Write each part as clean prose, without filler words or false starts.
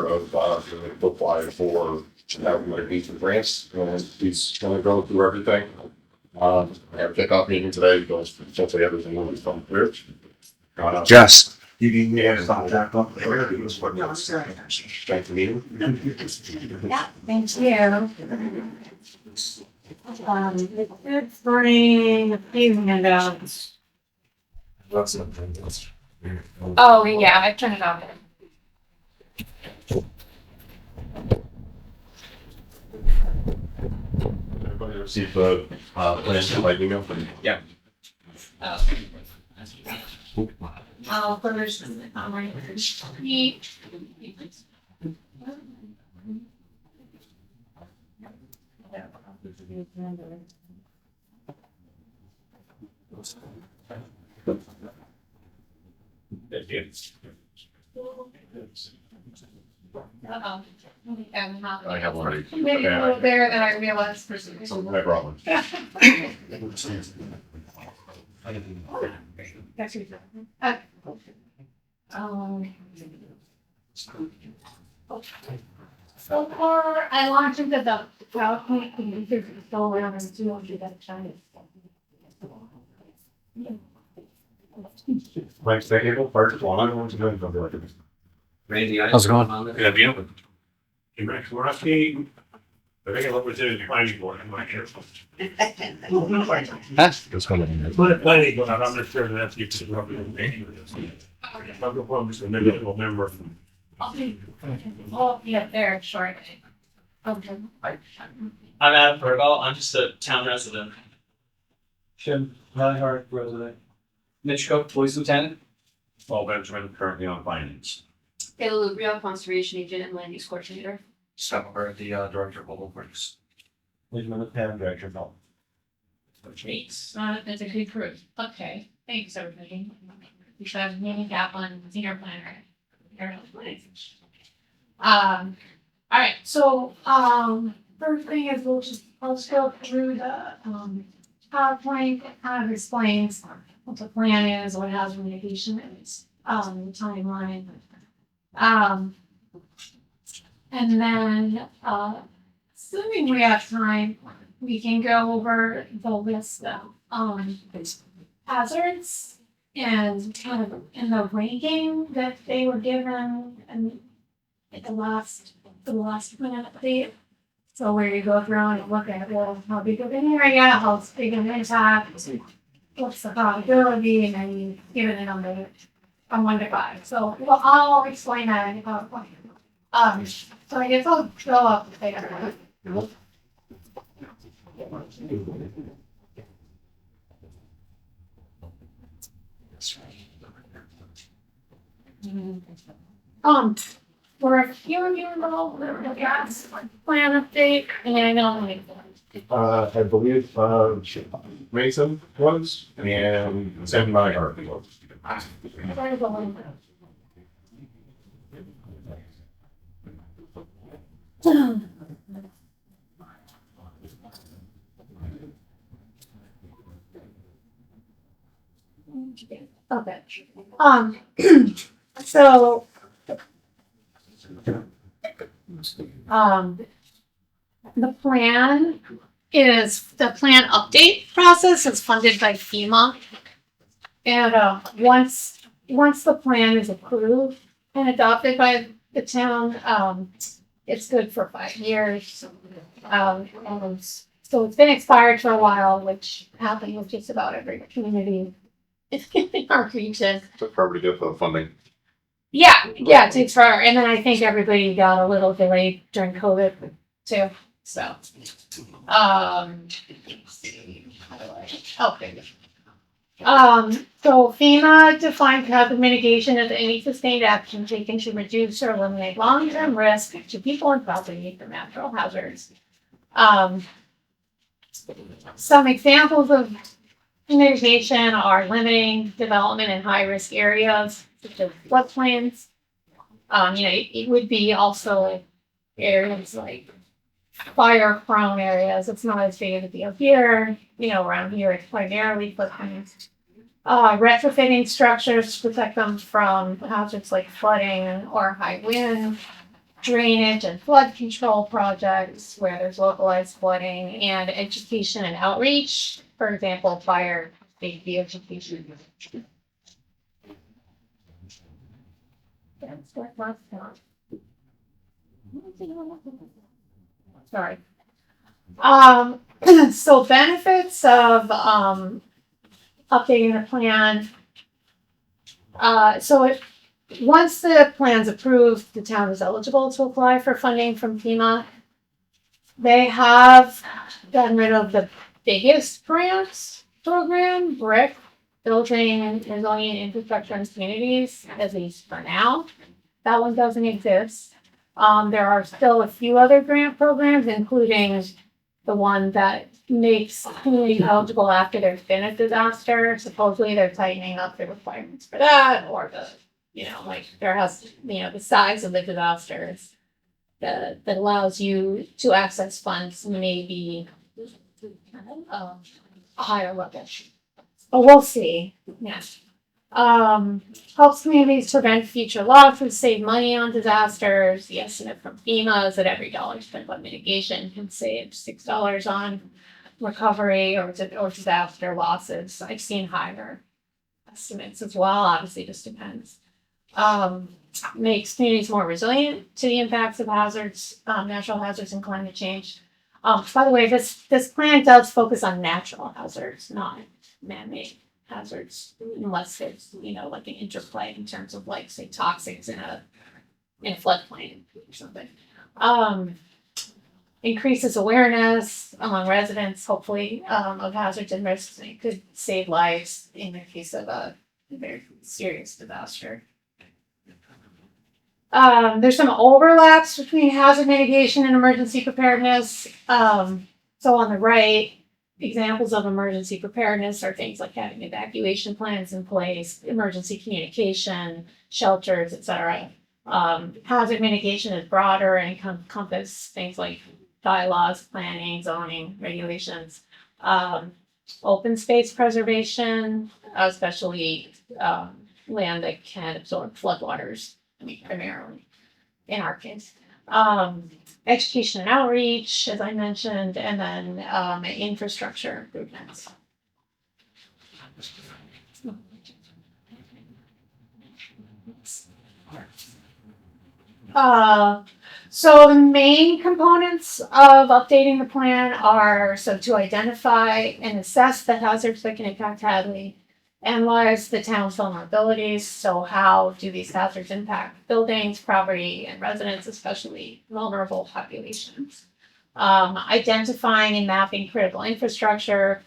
part of apply for mitigation grants, and he's going to go through everything. I have a kickoff meeting today because essentially everything will be come through. Jess. You need to have contact up there. Thanks for meeting. Yeah, thank you. Good bring a few handouts. Oh, yeah, I turned it off. Everybody received the plan by email? Yeah. I'll finish on my sheet. Uh-oh. I have already. Maybe a little there than I realized for some So reason. no problem. That's your so far, I launched into the PowerPoint and you can go around and do what you got to try. Mike, second, first one, I don't want to go into the. Randy, How's it going? Yeah, be open. We're not seeing. I think I look what's in the planning board. I'm not careful. Huh? It's coming. Put it planning board. I'm not sure that that's you to rub it in. I'm the one who's a member. Oh, yeah, there, shortly. Okay. I'm Adam Bergall. I'm just a town resident. Jim Valleyhart, resident. Mitch Cook, police lieutenant. Paul Benjamin, currently on finance. Taylor Lubrio, conservation agent and land use coordinator. Summer, the director of public works. Benjamin, the town director of health. Great, that's a good group. Okay, thanks, everybody. We should have a meeting gap on senior planner. All right, so, first thing is I'll just go through the, PowerPoint. It kind of explains what the plan is, what hazard mitigation is, the timeline. And then, assuming we have time, we can go over the list of, hazards and kind of in the ranking that they were given and at the last plan update. So where you go through and look at, well, how big of an area, how big an impact, what's the probability, and then you give it a number from 1 to 5. So well, I'll explain that in PowerPoint. So I guess I'll go up there. For a few of you know the gas plan update, and I believe, Mason was, and Sam Nyhart was. Okay. So, the plan update process is funded by FEMA. And, once the plan is approved and adopted by the town, it's good for 5 years. And so it's been expired for a while, which happened with just about every community in our region. Took forever to get the funding. Yeah, it takes forever. And then I think everybody got a little delayed during COVID too. So, so FEMA defines hazard mitigation as any sustained action taken to reduce or eliminate long-term risk to people and property from natural hazards. Some examples of mitigation are limiting development in high-risk areas, such as floodplains. It would be also areas like fire-prone areas. It's not as big of a deal here. Around here it's primarily floodplains. Retrofitting structures to protect them from hazards like flooding or high wind. drainage and flood control projects where there's localized flooding, and education and outreach, for example, fire safety education. That's what last time. Sorry. So benefits of updating the plan. Once the plan's approved, the town is eligible to apply for funding from FEMA. They have gotten rid of the biggest grants program, BRIC, Building and Resilient Infrastructure in Communities, at least for now. That one doesn't exist. There are still a few other grant programs, including the one that makes communities eligible after there's been a disaster. Supposedly they're tightening up the requirements for that, or the size of the disasters that allows you to access funds maybe a higher level. But we'll see. Yeah. Helps communities prevent future losses, save money on disasters. The estimate from FEMA is that every dollar spent on mitigation can save $6 on recovery or disaster losses. I've seen higher estimates as well. Obviously, just depends. Makes communities more resilient to the impacts of hazards, natural hazards, and climate change. By the way, this plan does focus on natural hazards, not man-made hazards, unless there's like an interplay in terms of like say toxics in a floodplain or something. Increases awareness among residents, hopefully, of hazards and risks. It could save lives in the case of a very serious disaster. There's some overlaps between hazard mitigation and emergency preparedness. So on the right, examples of emergency preparedness are things like having evacuation plans in place, emergency communication, shelters, etc. Hazard mitigation is broader and encompass things like bylaws, planning, zoning, regulations, open space preservation, especially land that can absorb floodwaters, primarily in our case. Education and outreach, as I mentioned, and then infrastructure improvements. So the main components of updating the plan are to identify and assess the hazards that can impact Hadley, analyze the town's vulnerabilities. So how do these hazards impact buildings, property, and residents, especially vulnerable populations? Identifying and mapping critical infrastructure.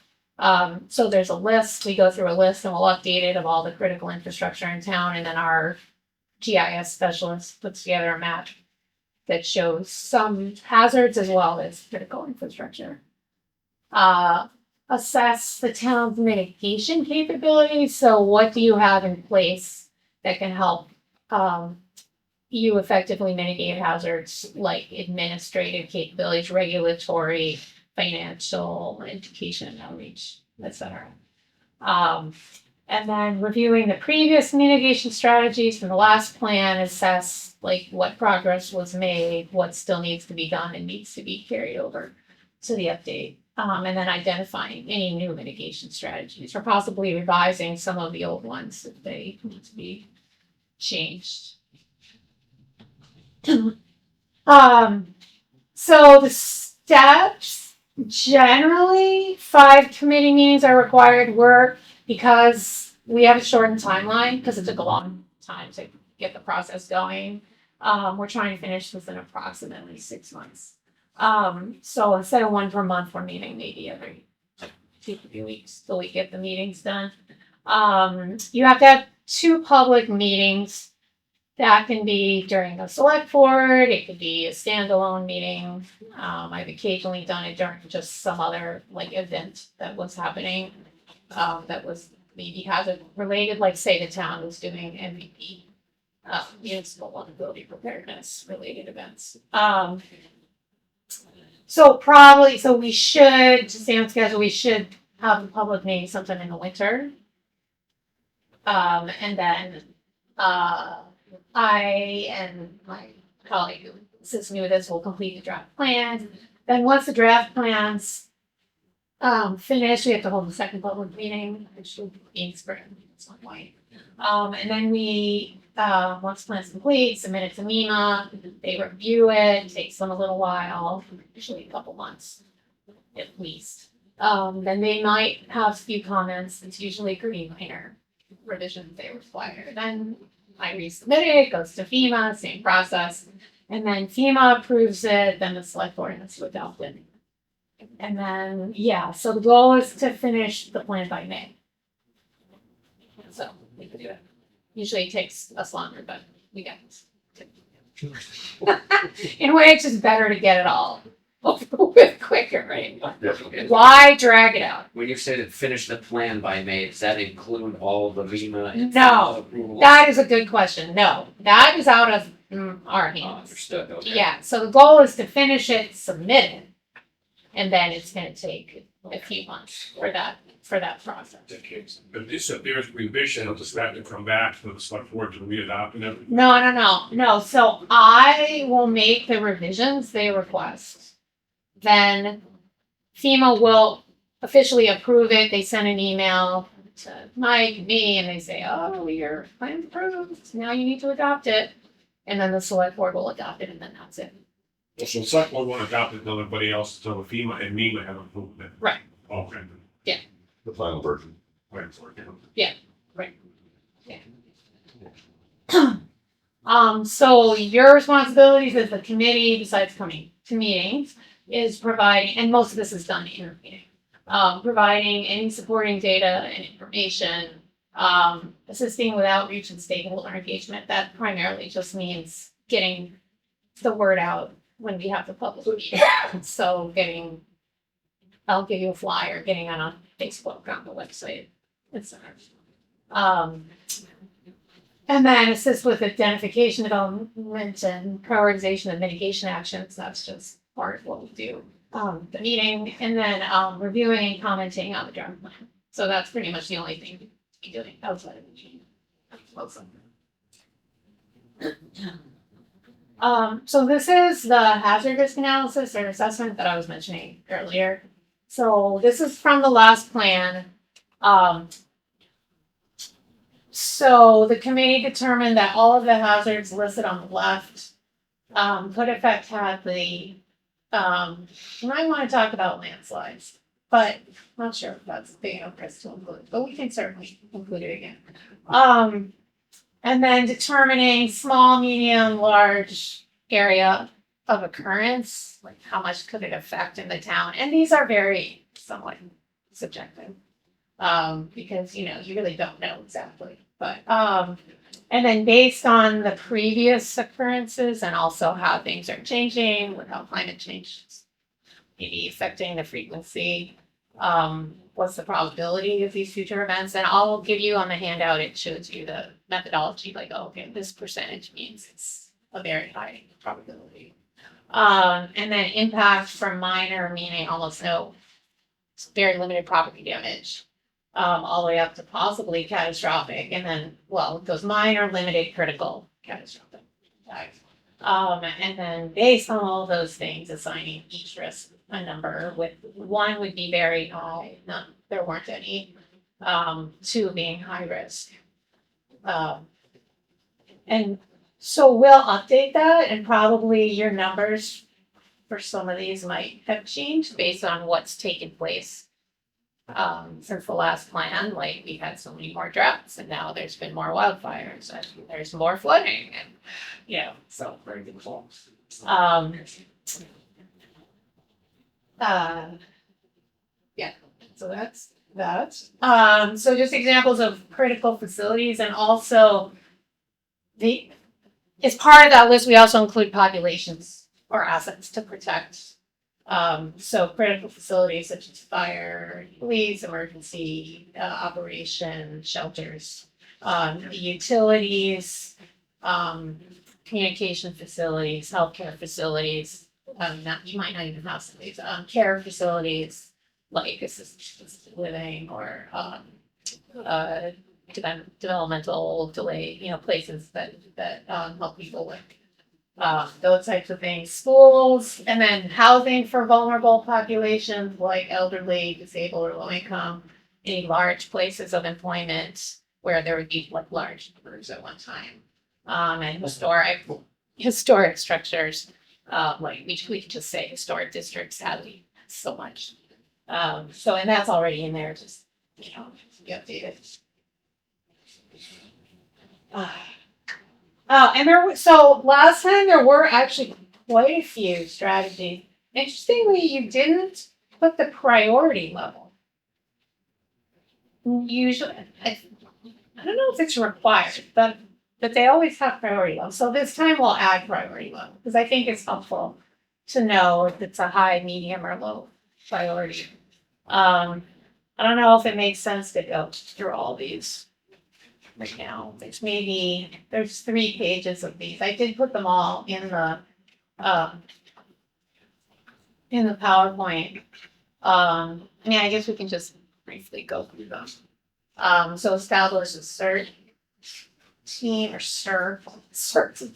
So there's a list, we go through a list and we'll update it of all the critical infrastructure in town, and then our GIS specialist puts together a map that shows some hazards as well as critical infrastructure. Assess the town's mitigation capabilities. So what do you have in place that can help you effectively mitigate hazards, like administrative capabilities, regulatory, financial, education, outreach, etc. And then reviewing the previous mitigation strategies from the last plan, assess like what progress was made, what still needs to be done and needs to be carried over to the update. And then identifying any new mitigation strategies or possibly revising some of the old ones if they need to be changed. So the steps, generally 5 committee meetings are required. Because we have a shortened timeline, because it took a long time to get the process going. We're trying to finish this in approximately 6 months. So instead of 1 per month, we're meeting maybe every 2-3 weeks till we get the meetings done. You have to have 2 public meetings. That can be during a select board. It could be a standalone meeting. I've occasionally done it during just some other event that was happening. That was maybe hazard related, like say the town was doing MVP, municipal vulnerability preparedness related events. So we should, to stay on schedule, we should have a public meeting sometime in the winter. And then I and my colleague who assists me with this will complete the draft plans. Then once the draft plans finish, we have to hold the second public meeting, which should be in spring at some point. And then we, once the plan's complete, submit it to MEMA. They review it, takes them a little while, usually a couple months at least. Then they might have a few comments. It's usually pretty minor revisions they require. Then I resubmit it, goes to FEMA, same process. And then FEMA approves it, then the select board has to adopt it. And then, yeah, so the goal is to finish the plan by May. So we could do it. Usually it takes us longer, but we got this. In a way, it's just better to get it all over with quicker, right? Why drag it out? When you say to finish the plan by May, does that include all the MEMA? and No. approvals? That is a good question. No, that is out of our Oh, hands. understood, okay. Yeah, so the goal is to finish it, submit it, and then it's gonna take a few months for that process. But this, if there's revision, does that to come back for the select board to re-adopt and everything? No, so I will make the revisions they request. Then FEMA will officially approve it, they send an email to Mike, me, and they say, oh, your plan's approved, now you need to adopt it. And then the select board will adopt it, and then that's it. So the select board won't adopt it until everybody else, until FEMA and MEMA have approved it. Right. Okay. The final version. Right, for it. So your responsibilities as the committee, besides coming to meetings, is providing, and most of this is done in your meeting, providing any supporting data and information, assisting with outreach and stakeholder engagement. That primarily just means getting the word out when we have the public meeting. So I'll give you a flyer, getting on Facebook, on the website, etc. And then assist with identification, development, and prioritization of mitigation actions. That's just part of what we do. The meeting, and then reviewing and commenting on the draft plan. So that's pretty much the only thing to be doing outside of the meeting. So this is the hazard risk analysis or assessment that I was mentioning earlier. So this is from the last plan. So the committee determined that all of the hazards listed on the left could affect Hadley. You might want to talk about landslides, but I'm not sure if that's big enough for us to include, but we can certainly include it again. And then determining small, medium, large area of occurrence, like how much could it affect in the town? And these are very somewhat subjective, because you really don't know exactly. But and then based on the previous occurrences and also how things are changing with how climate change is maybe affecting the frequency, what's the probability of these future events? And I'll give you on the handout, it shows you the methodology, like, oh, okay, this percentage means it's a very high probability. And then impact from minor, meaning almost no, very limited property damage, all the way up to possibly catastrophic. And then, well, it goes minor, limited, critical, catastrophic. And then based on all those things, assigning each risk a number, with one would be very high, none, there weren't any, two being high risk. And so we'll update that, and probably your numbers for some of these might have changed based on what's taken place since the last plan. Like, we've had so many more droughts, and now there's been more wildfires, and there's more flooding, and so for example. So that's that. So just examples of critical facilities, and also as part of that list, we also include populations or assets to protect. So critical facilities such as fire, police, emergency operation, shelters, utilities, communication facilities, healthcare facilities. You might not even have some of these care facilities like assisted living or developmental delay, places that help people with those types of things, schools, and then housing for vulnerable populations like elderly, disabled, or low income, any large places of employment where there would be like large numbers at one time. And historic structures, like we could just say historic districts have so much. So and that's already in there, just be updated. Oh, and so last time there were actually quite a few strategies. Interestingly, you didn't put the priority level. Usually, I don't know if it's required, but they always have priority level. So this time we'll add priority level because I think it's helpful to know if it's a high, medium, or low priority. I don't know if it makes sense to go through all these right now. There's 3 pages of these. I did put them all in the PowerPoint. I mean, I guess we can just briefly go through them. So establish a CERT team or CERT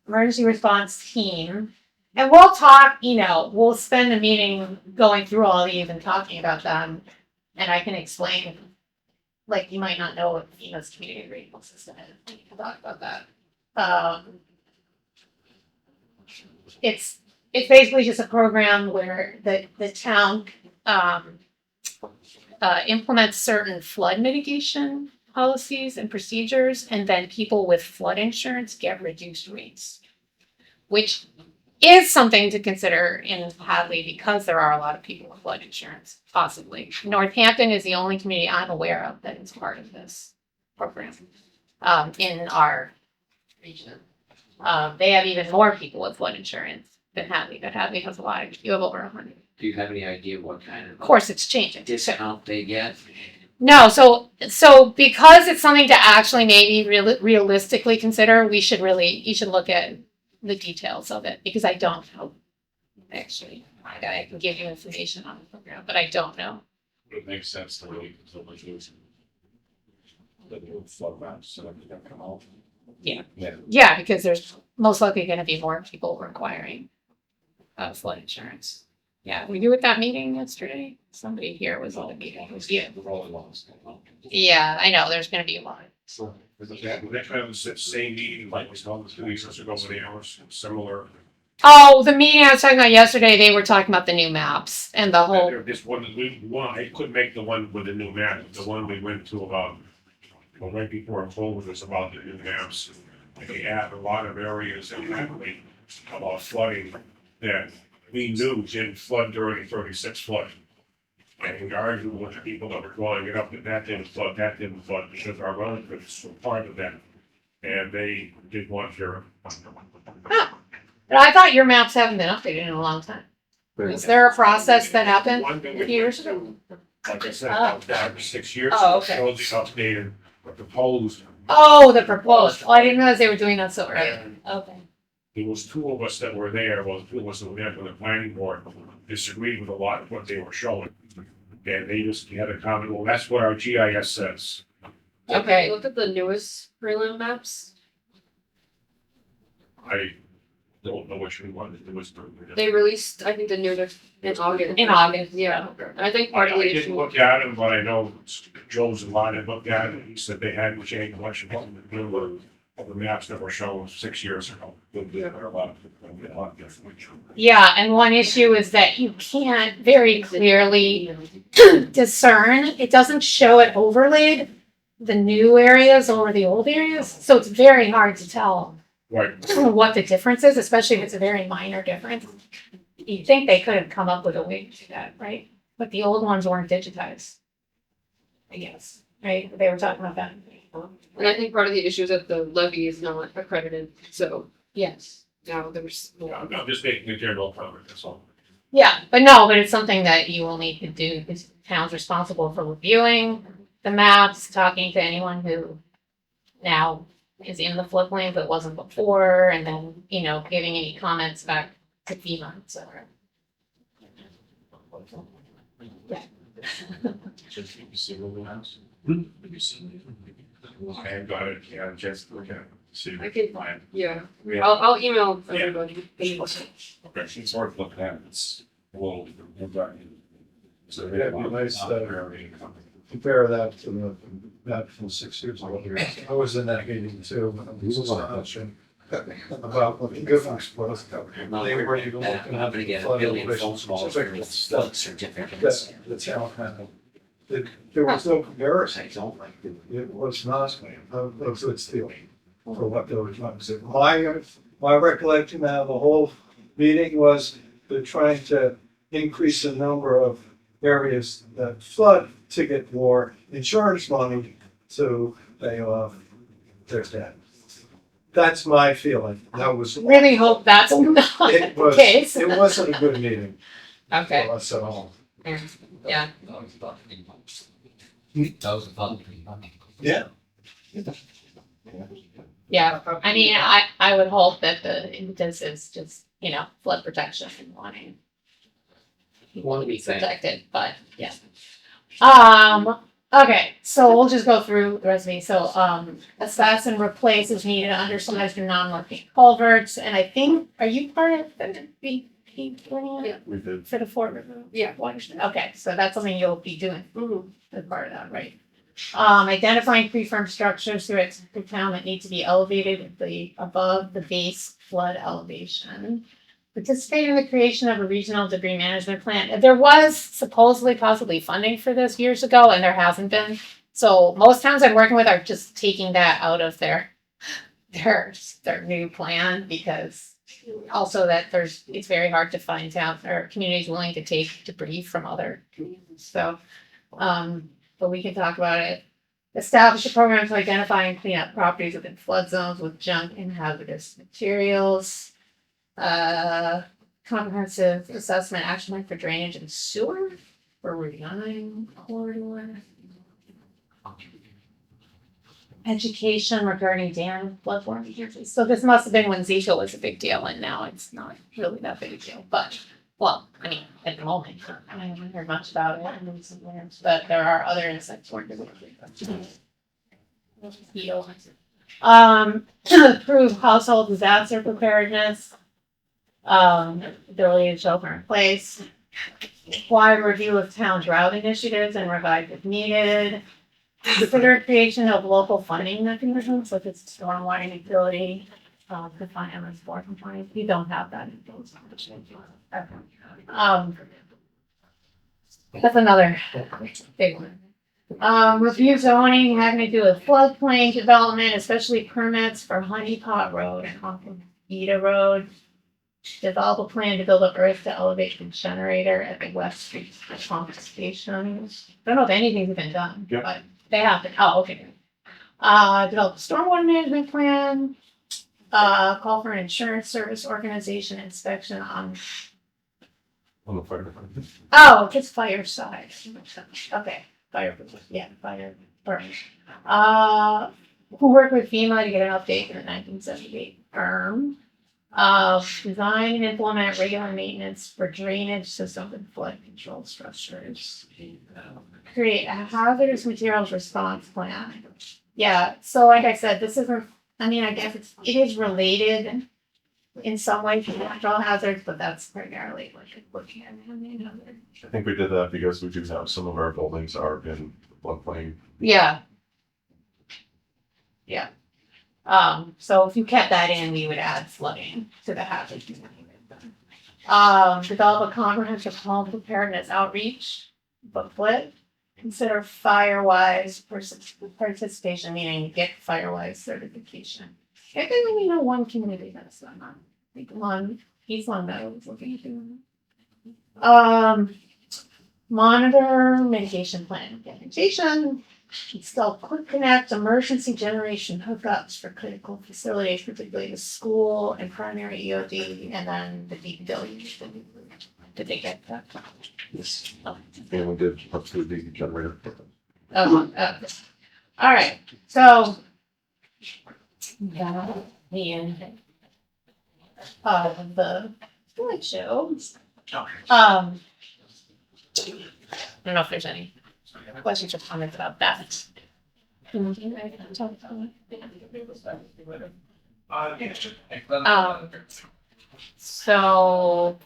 emergency response team. And we'll talk, we'll spend a meeting going through all these and talking about them. And I can explain, like, you might not know what FEMA's community rating system is. We can talk about that. It's basically just a program where the town implements certain flood mitigation policies and procedures, and then people with flood insurance get reduced rates, which is something to consider in Hadley because there are a lot of people with flood insurance, possibly. Northampton is the only community I'm aware of that is part of this program in our region. They have even more people with flood insurance than Hadley, but Hadley has a lot. You have over 100. Do you have any idea what kind Of course, it's changing. discount they get? No, so because it's something to actually maybe realistically consider, you should look at the details of it because I don't know. Actually, I can give you information on the program, but I don't know. It makes sense to wait until the news. The new flood maps, so that they can come out. Yeah, because there's most likely going to be more people requiring flood insurance. Yeah, were you at that meeting yesterday? Somebody here was at the meeting. It was you. The rolling ones. Yeah, I know. There's going to be a lot. So, that kind of the same meeting like we held 2 weeks ago when they were similar. Oh, the meeting I was talking about yesterday, they were talking about the new maps and the whole. This one, I couldn't make the one with the new map, the one we went to about, right before COVID was about the new maps. And they had a lot of areas in Hadley about flooding that we knew didn't flood during the 36 flood. And arguing with the people that were drawing it up that didn't flood, because our relatives were part of that. And they didn't want your. But I thought your maps haven't been updated in a long time. Is there a process that happened years ago? Like I said, about 5 or 6 years Oh, ago, okay. showed the updated, the proposed. Oh, the proposed. Oh, I didn't realize they were doing that so early. And Okay. there was 2 of us that were there, well, 2 of us that were there for the planning board, disagreed with a lot of what they were showing. And they just had a comment, well, that's what our GIS says. Okay. Look at the newest prelim maps. I don't know which one it was. They released, I think, the newest in August. In August. Yeah. And I think I part of the didn't issue. look at them, but I know Joe's in line and looked at it, he said they hadn't changed much of the maps that were shown 6 years ago. Yeah, and one issue is that you can't very clearly discern. It doesn't show it overlaid, the new areas over the old areas. So it's very hard to tell Right, what the difference is, especially if it's a very minor difference. You'd think they could have come up with a way to do that, right? But the old ones weren't digitized. I guess, right? They were talking about that. And I think part of the issue is that the levy is not accredited, so Yes. now there's. I'm just making a general comment, that's all. Yeah, but it's something that you will need to do because the town's responsible for reviewing the maps, talking to anyone who now is in the floodplain but wasn't before, and then, giving any comments back to FEMA, et cetera. Yeah. Just you see what we have. I have got it, yeah, just look at it. See. I can- Plan. Yeah, We I'll email Yeah. everybody. Okay, it's worth looking at, it's a little. So Yeah, it'd be nice to compare that to the map from 6 years ago. I was in that meeting too. And it was astonishing about what the difference was. They were even looking I'm at gonna get a flood billion elevation phone calls certificates with flood certificates. that the town had. There was no comparison. I don't like it. It was not a good deal for what they were trying to do. My recollection of the whole meeting was they're trying to increase the number of areas that flood to get more insurance money to pay off their debt. That's my feeling. That was, Really hope that's not it the was, case. it wasn't a good meeting Okay, for us at all. yeah. Yeah. Yeah, I mean, I would hope that the impetus is just, you know, flood protection and wanting people to be protected, but yeah. Okay, so we'll just go through the rest of these. So, assess and replace is needed undersized and non-working culverts, and I think, are you part of the BP plan? Yeah. We did. For the Fort River? Yeah. Watershed, okay, so that's something you'll be doing Mhm. as part of that, right? Identifying preform structures throughout the town that need to be elevated at above the base flood elevation. Participate in the creation of a regional debris management plan. There was supposedly possibly funding for this years ago, and there hasn't been. So most towns I'm working with are just taking that out of their new plan, because also that it's very hard to find towns or communities willing to take debris from other communities. So, but we can talk about it. Establish a program to identify and clean up properties within flood zones with junk and hazardous materials. Comprehensive assessment action plan for drainage and sewer for Route 9 corridor. Education regarding dam flood warning. So this must have been when Zika was a big deal, and now it's not really that big a deal, but. Well, I mean, at the moment, I haven't heard much about it in recent years, but there are other insects working with it. Improve household disaster preparedness. Ability to shelter in place. Require review of town drought initiatives and revise if needed. Consider creation of local funding mechanisms, such as stormwater and utility. To find MS4 compliance. You don't have that in those. That's another big one. Review zoning having to do with floodplain development, especially permits for Honey Pot Road and Ida Road. Develop a plan to build up earth to elevate the generator at the West Street pump station. Don't know if anything's been done, Yep. but they have been. Oh, okay. Develop a stormwater management plan. Call for an insurance service organization inspection on. On the fire department. Oh, just fire side. Okay, fire. Yeah, fire. Burn. Who worked with FEMA to get an update for the 1978 firm. Design and implement regular maintenance for drainage systems and flood control structures. Create a hazardous materials response plan. Yeah, so like I said, this isn't. I mean, I guess it is related in some way to natural hazards, but that's primarily like looking at it. I think we did that because we do have some of our buildings are in floodplain. Yeah. Yeah. So if you kept that in, we would add flooding to the hazard. Develop a comprehensive home preparedness outreach booklet. Consider Firewise participation, meaning get Firewise certification. I think we know one community that's done that. I think he's one that I was looking at doing. Monitor mitigation plan implementation. Install quick connect emergency generation hookups for critical facilities, particularly the school and primary EOD, and then the DPW. Did they get that? Yes. And we did up to the generator. All right, so that the end of the slideshow. I don't know if there's any questions or comments about that. So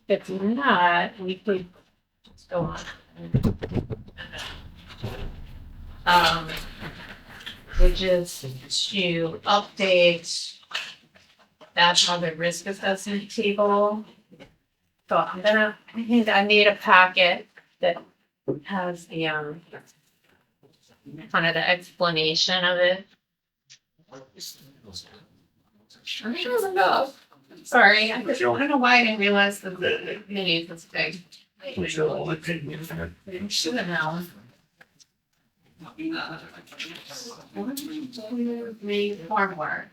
if not, we could just go on. Which is to update that other risk assessment table. So I need a packet that has the, kind of the explanation of it. Sure enough. Sorry, I don't know why I didn't realize the mini was big. Should have known. Me farm work.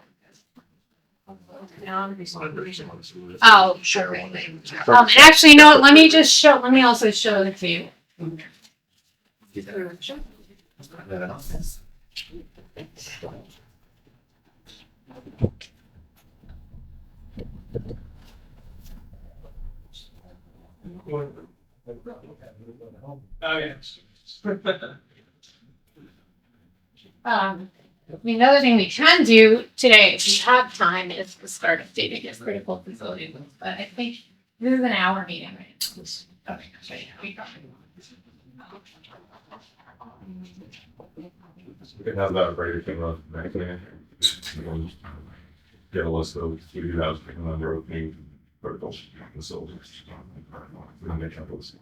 Oh, sure. And actually, you know what? Let me also show it to you. Oh, yes. The other thing we can do today, if we have time, is to start updating your critical facility list. But I think this is an hour meeting, right? Okay, so yeah, we got it. We can have that ready for the next meeting. Get a list of who you have under opening vertical facilities. We can make that list.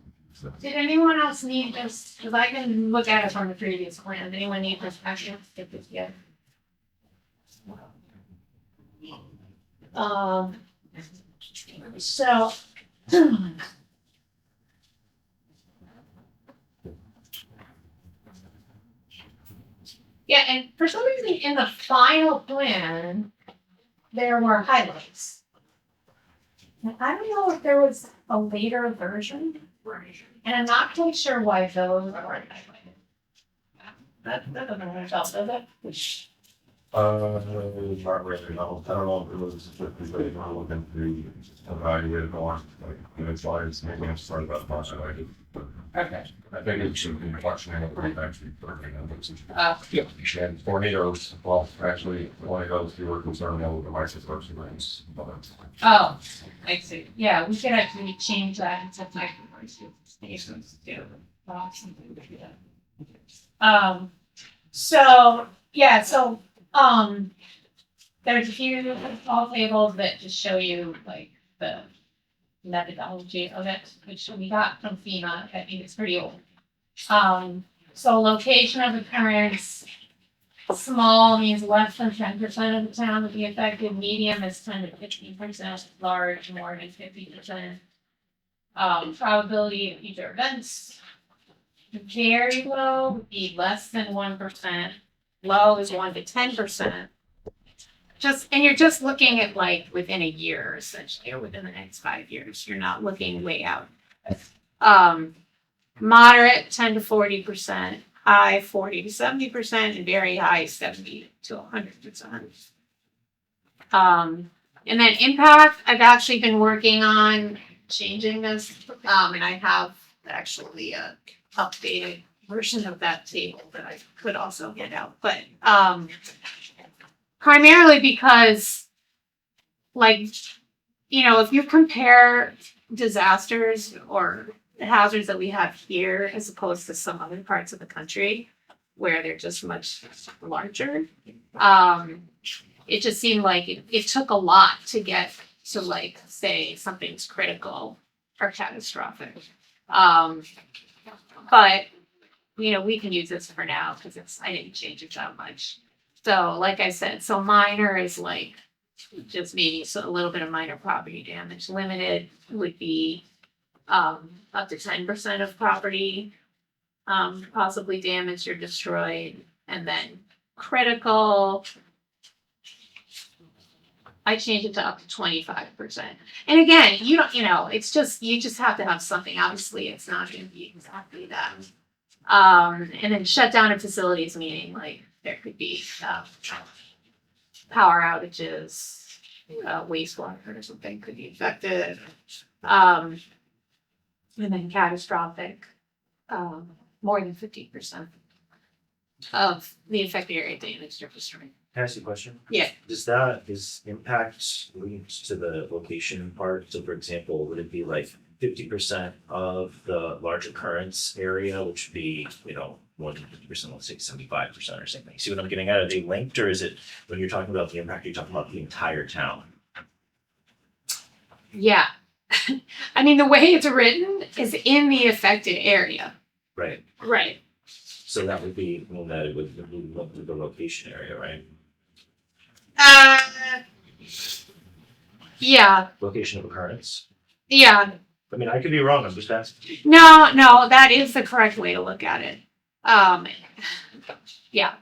Did anyone else need this? Because I can look at it from the previous plan. Does anyone need this packet? Get this yet? So. Yeah, and for some reason in the final plan, there were highlights. And I don't know if there was a later version, and I'm not quite sure why those aren't highlighted. That doesn't work out, does it? Not really, no. I don't know if it was just because they were looking to evaluate more, like, it's slides, maybe I'm starting about much, I did. Okay. I think it should be questioning of the actually. Yeah. And tornadoes, well, actually, one of those who were concerned with the microburst events, but. Oh, I see. Yeah, we could actually change that into microburst stations too. Something to do that. So, yeah, so, there's a few small tables that just show you like the methodology of it, which we got from FEMA. I think it's pretty old. So location of occurrence, small means less than 10% of the town would be affected, medium is 10 to 15%, large more than 50%. Probability of future events, very low would be less than 1%, low is 1 to 10%. And you're just looking at like within a year, essentially, or within the next 5 years. You're not looking way out. Moderate 10 to 40%, high 40 to 70%, and very high 70 to 100%. And then impact, I've actually been working on changing this, and I have actually a updated version of that table that I could also get out. But primarily because, like, you know, if you compare disasters or hazards that we have here as opposed to some other parts of the country where they're just much larger, it just seemed like it took a lot to get to, like, say something's critical or catastrophic. But, you know, we can use this for now because I didn't change it that much. So, like I said, so minor is like just maybe a little bit of minor property damage. Limited would be up to 10% of property possibly damaged or destroyed. And then critical, I changed it to up to 25%. And again, you just have to have something. Obviously, it's not going to be exactly that. And then shut down of facilities, meaning like there could be power outages, wastewater or something could be affected. And then catastrophic, more than 50%. of the affected area damaged or destroyed. Can I ask you a question? Yeah. Is impact linked to the location part? So for example, would it be like 50% of the large occurrence area, which would be, more than 50%, let's say 75% or something? See what I'm getting at? Are they linked, or is it, when you're talking about the impact, you're talking about the entire town? Yeah. I mean, the way it's written is in the affected area. Right. Right. So that would be, that it would be linked to the location area, right? Yeah. Location of occurrence. Yeah. I mean, I could be wrong, I'm just asking. No, that is the correct way to look at it. Yeah.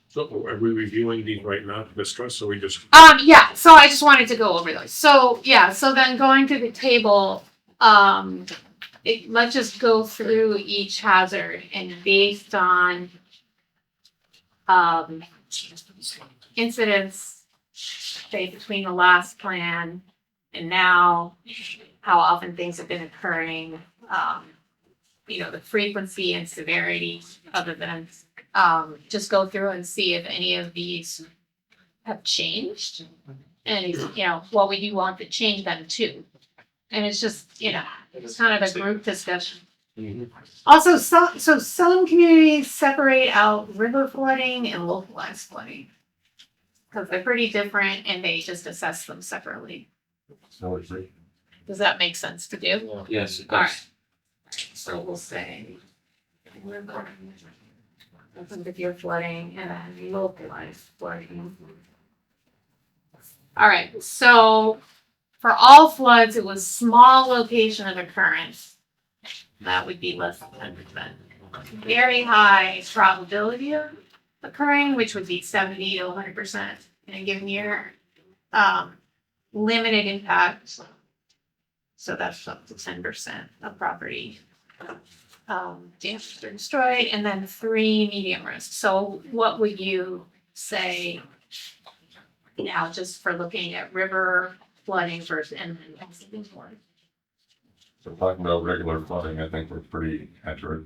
So are we reviewing these right now to discuss, or we just? Yeah, so I just wanted to go over those. So then going to the table, let's just go through each hazard and based on incidents, say between the last plan and now, how often things have been occurring, the frequency and severity of events. Just go through and see if any of these have changed. And, what we do want to change them to. And it's just, it's kind of a group discussion. Also, so some communities separate out river flooding and localized flooding. Because they're pretty different and they just assess them separately. Does that make sense to do? Yes, it All right. does. So we'll say river, open to your flooding, and then localized flooding. All right, so for all floods, it was small location of occurrence. That would be less than 10%. Very high probability of occurring, which would be 70 to 100% in a given year. Limited impact. So that's up to 10% of property damaged or destroyed, and then 3 medium risk. So what would you say now, just for looking at river flooding versus and then flooding? So talking about regular flooding, I think we're pretty accurate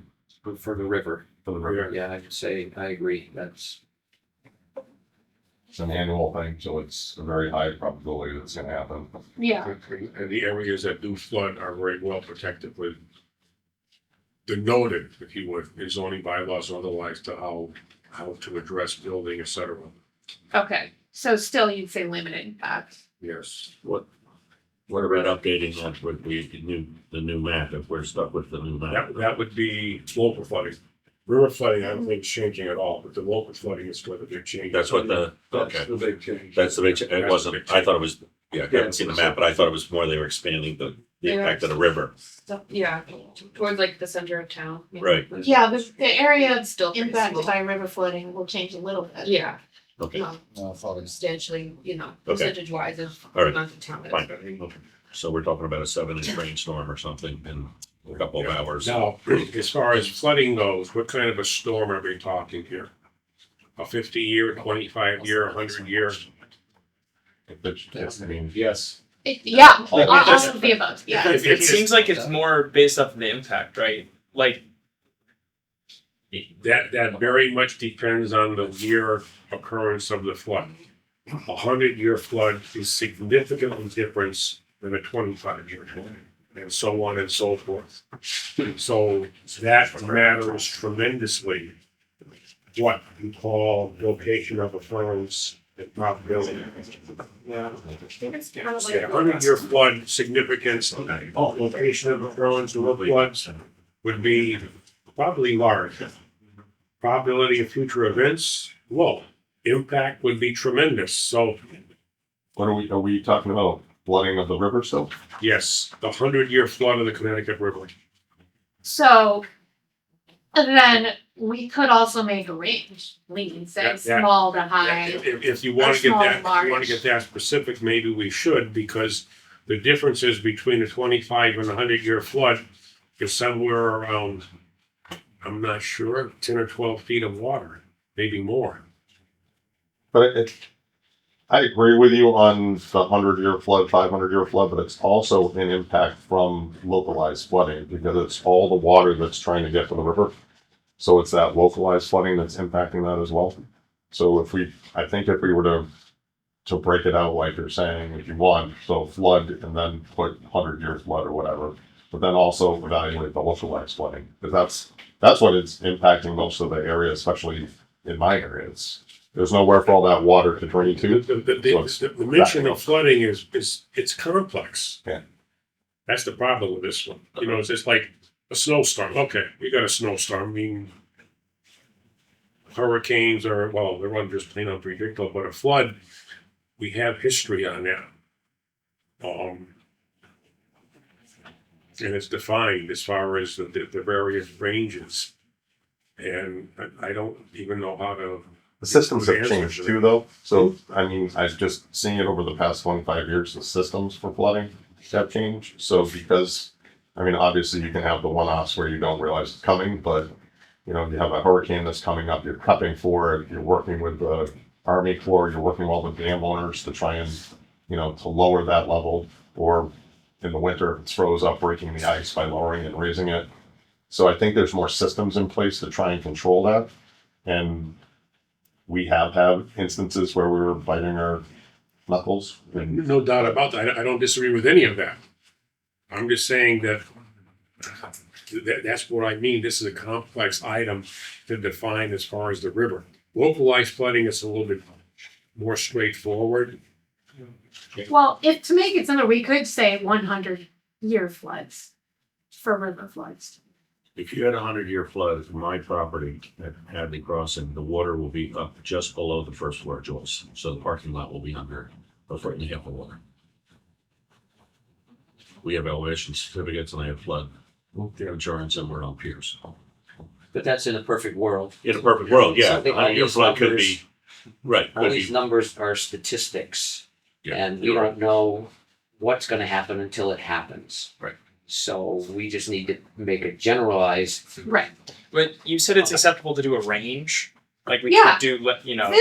For the river, for the river. yeah, I would say, I agree, that's, It's an annual thing, so it's a very high probability that it's gonna happen. Yeah. And the areas that do flood are very well protected with denoted, if you would, in zoning bylaws or otherwise to how to address building, et cetera. Okay. So still, you'd say limited impact. Yes. What about updating that with the new map, if we're stuck with the new map? That would be local flooding. River flooding, I don't think is changing at all, but the local flooding is where the big change. That's what okay. That's the big change. That's the big, it That's the wasn't, big I thought it was, I haven't seen the Yeah. map, but I thought it was more they were expanding the impact of the river. Yeah, towards like the center of town. Right. Yeah, the area It's still pretty impacted small. by river flooding will change a little bit. Yeah, Okay, substantially, Okay. percentage wise of All right. amount of town. fine. Okay. So we're talking about a 7-inch rainstorm or something in a couple of hours. Now, as far as flooding goes, what kind of a storm are we talking here? A 50-year, 25-year, 100-year? I mean, yes, Yeah, all of the above. Yeah. It seems like it's more based off of the impact, right? Like, That very much depends on the year occurrence of the flood. A 100-year flood is significantly different than a 25-year flood, and so on and so forth. So that matters tremendously. What you call location of occurrence and probability. Yeah. It's kind of like A 100-year flood significance, location of occurrence of a flood would be probably large. Probability of future events, low. Impact would be tremendous. So what are we talking about? Flooding of the river still? yes, the 100-year flood of the Connecticut River. So, and then we could also make a range. We can say That- small to high. If you want Or to get small that, and if you want large. to get that specific, maybe we should, because the differences between a 25 and a 100-year flood is somewhere around, I'm not sure, 10 or 12 feet of water, maybe more. But I agree with you on the 100-year flood, 500-year flood, but it's also an impact from localized flooding because it's all the water that's trying to get to the river. So it's that localized flooding that's impacting that as well. So I think if we were to break it out like you're saying, if you want, so flood and then put 100-year flood or whatever, but then also evaluate the localized flooding, because that's what it's impacting most of the area, especially in my areas. There's nowhere for all that water to drain to. The mention of flooding is it's complex. Yeah. That's the problem with this one. You know, it's just like a snowstorm. Okay, you got a snowstorm. I mean, hurricanes are, well, they're one just plain unpredictable, but a flood, we have history on that. And it's defined as far as the various ranges. And I don't even know how to. The systems have Answers changed to too, though. So, I mean, I've just seen it over the past 25 years, the systems for flooding have changed. So, because, I mean, obviously you can have the one-offs where you don't realize it's coming, but, you know, you have a hurricane that's coming up, you're prepping for it, you're working with the Army Corps, you're working well with dam owners to try and, you know, to lower that level, or in the winter, if it throws up, breaking the ice by lowering and raising it. So I think there's more systems in place to try and control that. And we have had instances where we were biting our knuckles. And No doubt about that. I don't disagree with any of that. I'm just saying that that's what I mean. This is a complex item to define as far as the river. Localized flooding is a little bit more straightforward. Well, if to make it simpler, we could say 100-year floods for river floods. If you had a 100-year flood from my property at Hadley Crossing, the water will be up just below the first floor joists. So the parking lot will be under a foot and a half of water. We have elevation certificates and I have flood insurance and we're on piers. But that's in a perfect world. In a perfect world, yeah, Something like 100-year these flood could numbers- be, right, All could these be, numbers are statistics. Yeah, And we you're right. don't know what's gonna happen until it happens. Right. So we just need to make a generalized. Right. But you said it's acceptable to do a range? Like we Yeah. could do, you know.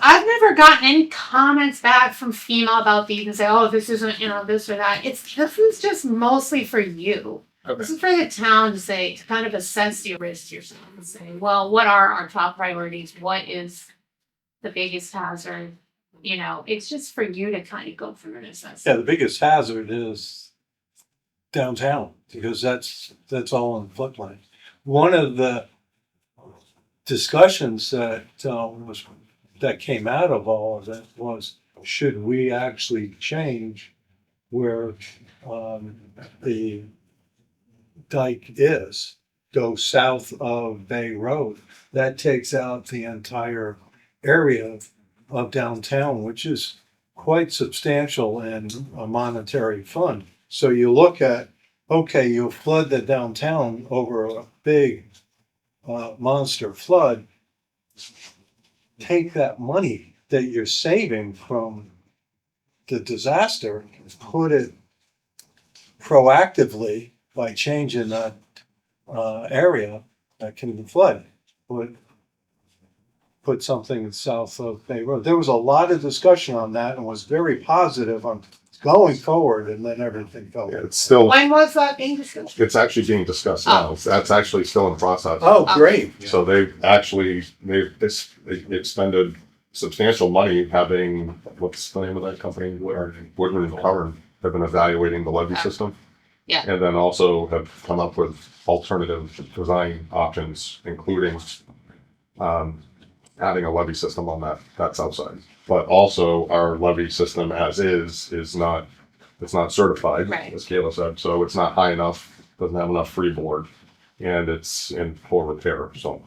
I've never gotten any comments back from FEMA about these and say, oh, this isn't, you know, this or that. This is just mostly for you. Okay. This is for the town to say, to kind of assess your risk to yourself and say, well, what are our top priorities? What is the biggest hazard? You know, it's just for you to kind of go through and assess. Yeah, the biggest hazard is downtown, because that's all in floodplain. One of the discussions that came out of all of that was, should we actually change where the dike is, go south of Bay Road? That takes out the entire area of downtown, which is quite substantial in a monetary fund. So you look at, okay, you flood the downtown over a big monster flood. Take that money that you're saving from the disaster, put it proactively by changing that area that can flood. Put something south of Bay Road. There was a lot of discussion on that and was very positive on going forward, and then everything fell. yeah, it's still, When was that being discussed? it's actually being discussed now. That's actually still in process. Oh, great. So they've expended substantial money having, what's the name of that company? Woodward and Curran have been evaluating the levee system. Yeah. And then also have come up with alternative design options, including adding a levee system on that south side. But also our levee system as is not, it's not certified, Right. as Kayla said, so it's not high enough, doesn't have enough freeboard, and it's in poor repair, so.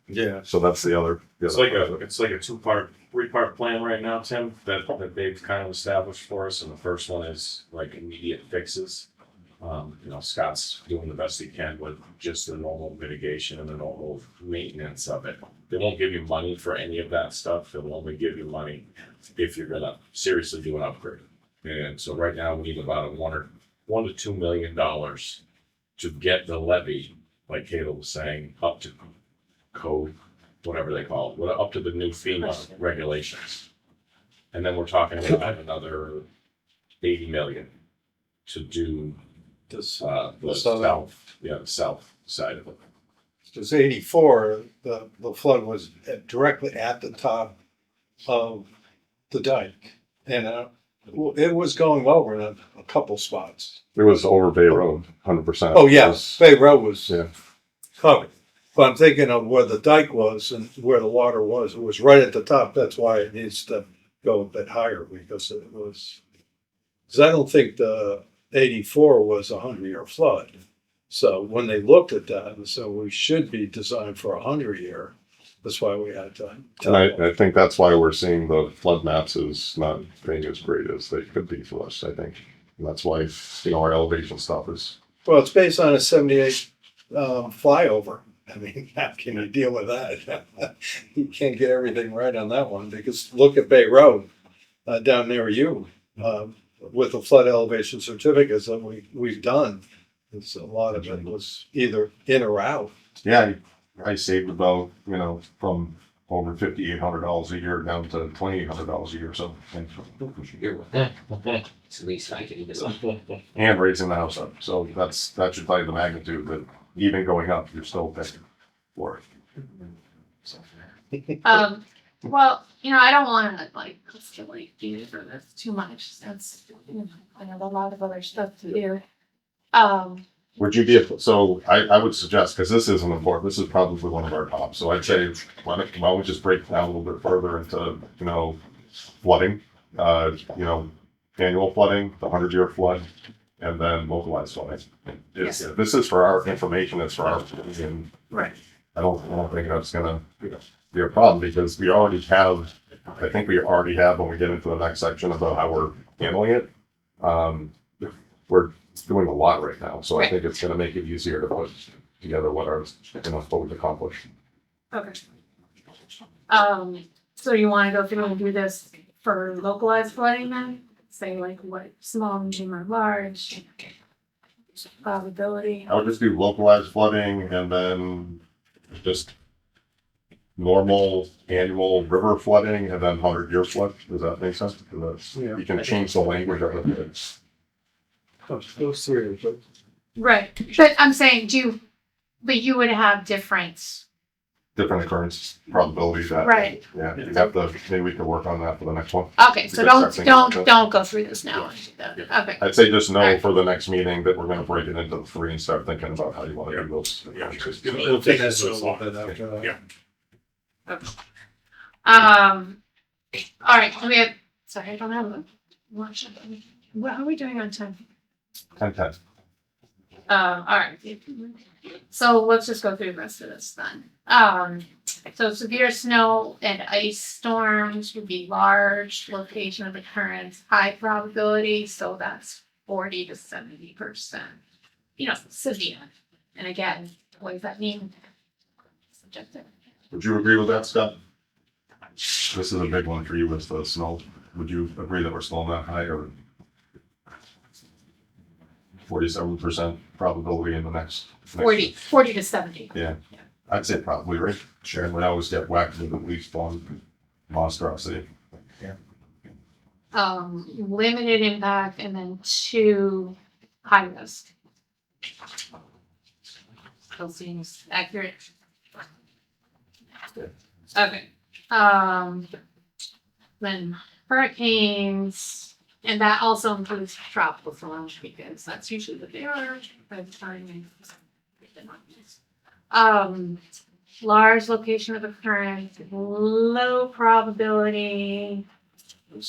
Yeah. So that's the other. It's like a three-part plan right now, Tim, that they've kind of established for us, and the first one is like immediate fixes. You know, Scott's doing the best he can with just the normal mitigation and the normal maintenance of it. They won't give you money for any of that stuff. They'll only give you money if you're gonna seriously do an upgrade. And so right now we need about $1 to $2 million to get the levee, like Caleb was saying, up to code, whatever they call it, up to the new FEMA regulations. And then we're talking about another 80 million to do This, the the southern- south, the south side of it. Because 84, the flood was directly at the top of the dike. And it was going over in a couple spots. It was over Bay Road, 100%. Oh, yes, Bay Road was Yeah. covered. But I'm thinking of where the dike was and where the water was. It was right at the top. That's why it needs to go a bit higher because it was. Because I don't think the 84 was a 100-year flood. So when they looked at that, and so we should be designed for a 100-year. That's why we had to. And I think that's why we're seeing the flood maps is not being as great as they could be for us, I think. And that's why, our elevation stuff is, Well, it's based on a 78 flyover. I mean, how can you deal with that? You can't get everything right on that one because look at Bay Road down near you with the flood elevation certificates that we've done. It's a lot of it was either in or out. yeah, I saved about, from over $5,800 a year down to $2,800 a year, so. It's the least I can do. And raising the house up, so that should tell you the magnitude, that even going up, you're still paying for it. So. Well, I don't wanna escalate you for this too much, since, I have a lot of other stuff to do. Would you be, so I would suggest, because this isn't important, this is probably one of our tops, so I'd say, why don't we just break it down a little bit further into, flooding, annual flooding, the 100-year flood, and then localized flooding. This is for our information, it's for our opinion. Right. I don't think that's gonna be a problem, because we already have, I think we already have, when we get into the next section about how we're handling it, we're doing a lot right now, so I think it's gonna make it easier to put together what we've accomplished. Okay. So you wanna go through and do this for localized flooding then? Say what small, medium, or large? Probability. I would just do localized flooding and then just normal annual river flooding and then 100-year flood. Does that make sense? Because Yeah. you can change the language of it. Those three. But Right, but I'm saying, but you would have different. Different occurrence probability that. Right. Yeah, you have to, maybe we can work on that for the next one. Okay, so Because don't go through this now. Okay. I'd say just know for the next meeting that we're gonna break it into the three and start thinking about how you wanna do those. Yeah, just, It'll take us a little bit after that. Yeah. All right, we have, sorry, I don't have a watch. What are we doing on time? 10-10. All right. So let's just go through the rest of this then. So severe snow and ice storms would be large, location of occurrence, high probability, so that's 40 to 70%. Severe. And again, what does that mean? Subjective. Would you agree with that, Scott? This is a big one for you with the snow. Would you agree that we're still that high, or 47% probability in the next 40 to 70. Yeah, I'd say probably, right? Sure. And we always get whacked with at least one monstrosity. Limited impact and then 2 high risk. Still seems accurate. Okay. Then hurricanes, and that also includes tropical storms because that's usually what they are by the time large location of occurrence, low probability, 1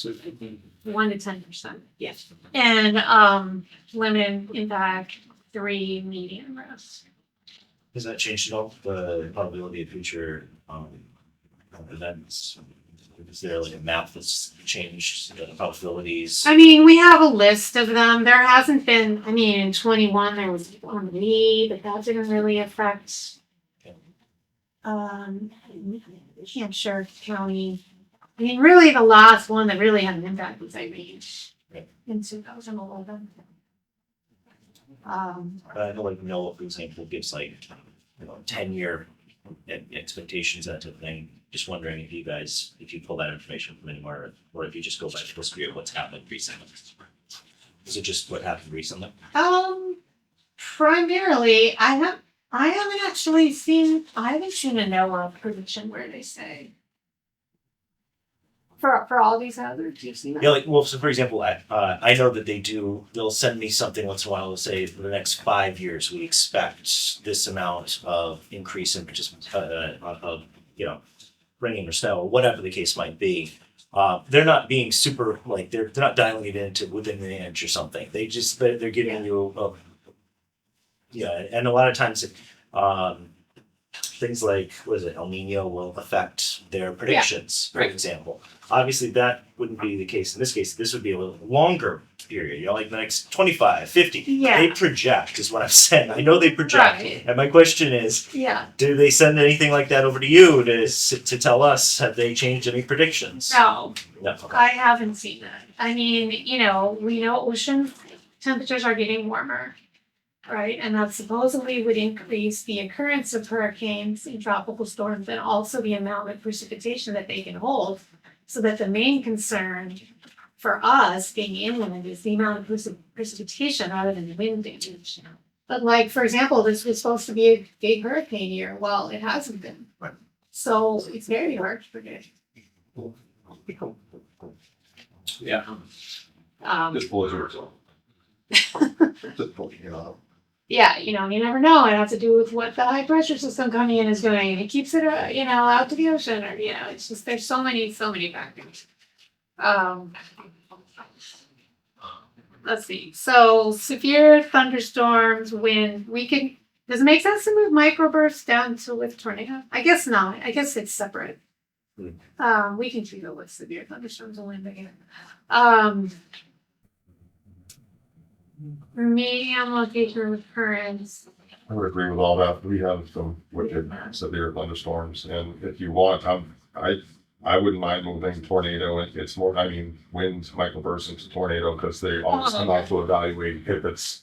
to 10%. Yes. And limited impact, 3 medium risk. Has that changed at all, the probability of future events? Is there like a map that's changed the probabilities? I mean, we have a list of them. There hasn't been, in 21 there was on me, but that didn't really affect Hampshire County. Really the last one that really had an impact was Irene in 2011. I know like NOAA, for example, gives 10-year expectations, that type of thing. Just wondering if you pull that information from anywhere, or if you just go by the history of what's happened recently. Is it just what happened recently? Primarily, I I haven't seen a NOAA prediction where they say. For all these hazards, you've seen that? Yeah, like, well, so for example, I know that they'll send me something once in a while, they'll say for the next 5 years, we expect this amount of increase in just, of, rain or snow, or whatever the case might be. They're not being super, like, they're not dialing it into within an inch or something. They're giving you and a lot of times, things like, what is it, El Nino will affect their predictions, for right. example. Obviously, that wouldn't be the case in this case. This would be a little longer period, like the next 25, 50. Yeah. They project, is what I'm saying. I know they project. Right. And my question is, Yeah. do they send anything like that over to you to tell us, have they changed any predictions? No, No. Okay. I haven't seen that. I mean, we know ocean temperatures are getting warmer, right? And that supposedly would increase the occurrence of hurricanes and tropical storms and also the amount of precipitation that they can hold. So that the main concern for us being inland is the amount of precipitation rather than the wind damage. But like, for example, this was supposed to be a big hurricane year. Well, it hasn't been. Right. So it's very hard to predict. Yeah. Just blizzards. Just, Yeah, you never know. It has to do with what the high pressure system coming in is doing. It keeps it, out to the ocean, or it's just there's so many factors. Let's see. So severe thunderstorms, wind. Does it make sense to move microbursts down to with tornado? I guess not. I guess it's separate. We can treat it with severe thunderstorms and wind again. Medium location of occurrence. I would agree with all that. We have some wicked severe thunderstorms, and if you want, I wouldn't mind moving tornado. It's more, wind microburst into tornado because they always come out to evaluate if it's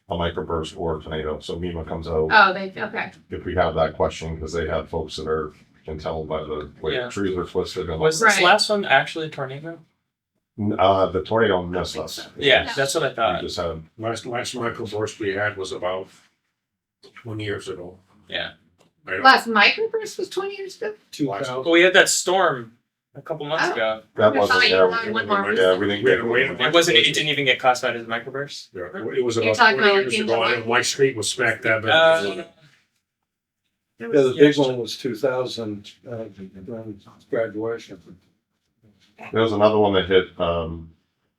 a microburst or a tornado. So MEMA comes out Okay. if we have that question because they have folks that can tell by the way Yeah. the trees are twisted. And Was this Right. last one actually a tornado? the tornado missed us. Yeah, that's what I We thought. just had Last microburst we had was about 20 years ago. Yeah. Last microburst was 20 years ago. 2000. Well, we had that storm a couple months Oh. ago. that I wasn't thought you yeah, were having one more we didn't We get had a wait- It didn't even get classified as a microburst. Yeah, it was You're about talking 20 about years in ago, the and my street was smack dab. Uh, Yeah, the big one was 2000, graduation. There was another one that hit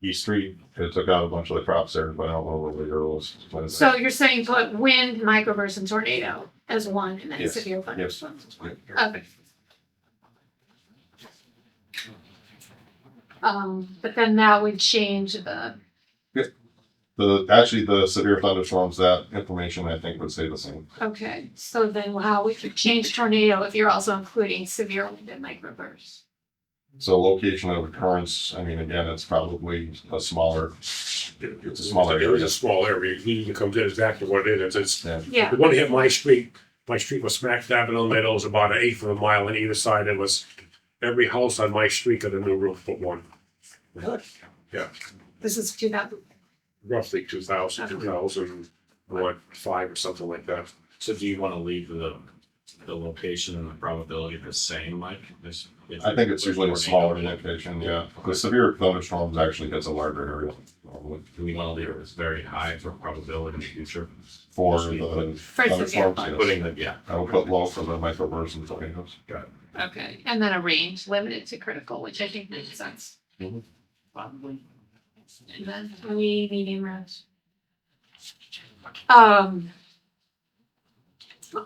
East Street. It took out a bunch of the crops there, but I don't know what the year was. What is So you're saying put wind, microburst, and tornado as one, and then Yes. severe thunderstorms as one. Yes. Okay. But then that would change the. the severe thunderstorms, that information I think would stay the same. Okay, so then how we could change tornado if you're also including severe wind and microburst. So location of occurrence, again, it's probably a smaller, it's a smaller It was area. a small area. You can come to exactly what it is. It's Yeah. Yeah. the one that hit my street. My street was smack dab in the middle. It was about 1/8 of a mile on either side. It was every house on my street got a new roof but one. This is 2000. Roughly 2000, 2005 or something like that. So do you want to leave the location and the probability the same, like this? I think it's usually a smaller location, yeah. The severe thunderstorms actually hits a larger area normally Do we want to leave it as very high for probability in the future? for Just the For severe. thunderstorms. yes. Putting the, yeah. I will put low for the microbursts and tornadoes. Okay, and then a range limited to critical, which I think makes sense. Mhm. Probably. And then three medium range.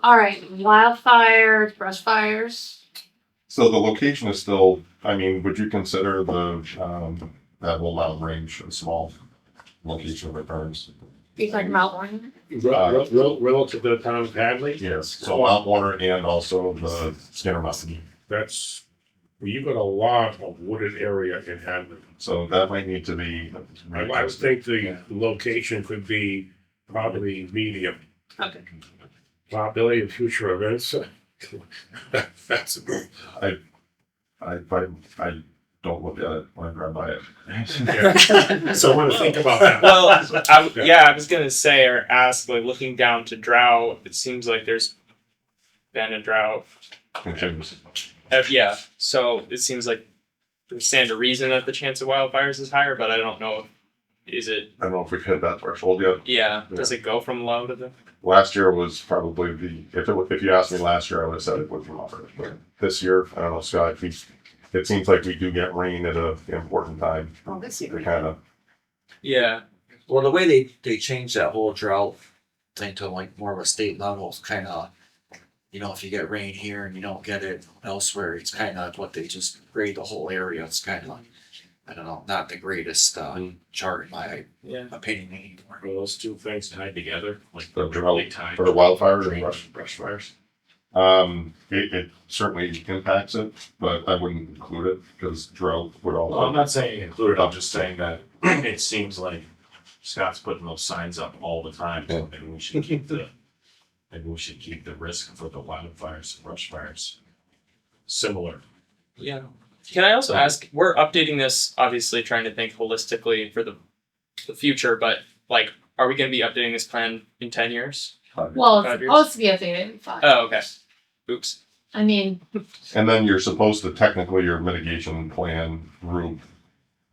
All right, wildfires, brush fires. So the location is still, would you consider that whole mountain range a small location of occurrence? You talking about one? Relative to the town of Hadley, Yes. So Mount Warner and also the Skinner Mountain. you've got a lot of wooded area in Hadley. So that might need to be. I would think the location could be probably medium. Okay. Probability of future events. That's I don't look at it when I drive by it. So I want to think about that. Well, I was gonna say or ask, like looking down to drought, it seems like there's been a drought. Yeah, so it seems like there stands a reason that the chance of wildfires is higher, but I don't know. Is it? I don't know if we've hit that threshold yet. Yeah. Does it go from low to the? Last year was probably if you asked me last year, I would have said it would be moderate. But this year, I don't know, Scott, it seems like we do get rain at an important time. Oh, this To year. kind of, Yeah. Well, the way they changed that whole drought thing to like more of a state level, it's kind of, you know, if you get rain here and you don't get it elsewhere, it's kind of what they just grade the whole area. It's kind of, I don't know, not the greatest chart in my Yeah. opinion anymore. Are those two things tied together? Like The they're drought really tied. for wildfires and Brush fires. it certainly impacts it, but I wouldn't include it because drought would Well, I'm also. not saying include it, I'm just saying that it seems like Scott's putting those signs up all the time, so maybe we should keep the risk for the wildfires and brush fires similar. Yeah. Can I also ask? We're updating this, obviously, trying to think holistically for the future, but like, are we going to be updating this plan in 10 years? Well, it's 5 years? supposed to be updated in 5. Oh, okay. Oops. I mean, And then you're supposed to technically, your mitigation plan group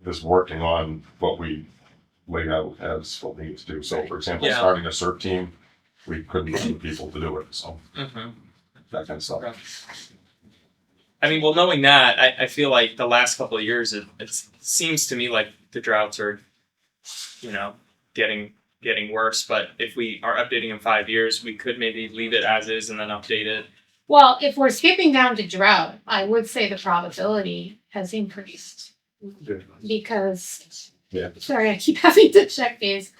is working on what we laid out as what needs to do. So for example, Yeah. starting a CERT team, we couldn't find people to do it, so Mm-hmm. that kind of stuff. I mean, well, knowing that, I feel like the last couple of years, it seems to me like the droughts are, getting worse. But if we are updating in 5 years, we could maybe leave it as is and then update it. well, if we're skipping down to drought, I would say the probability has increased. Because, Yeah. sorry, I keep having to check these.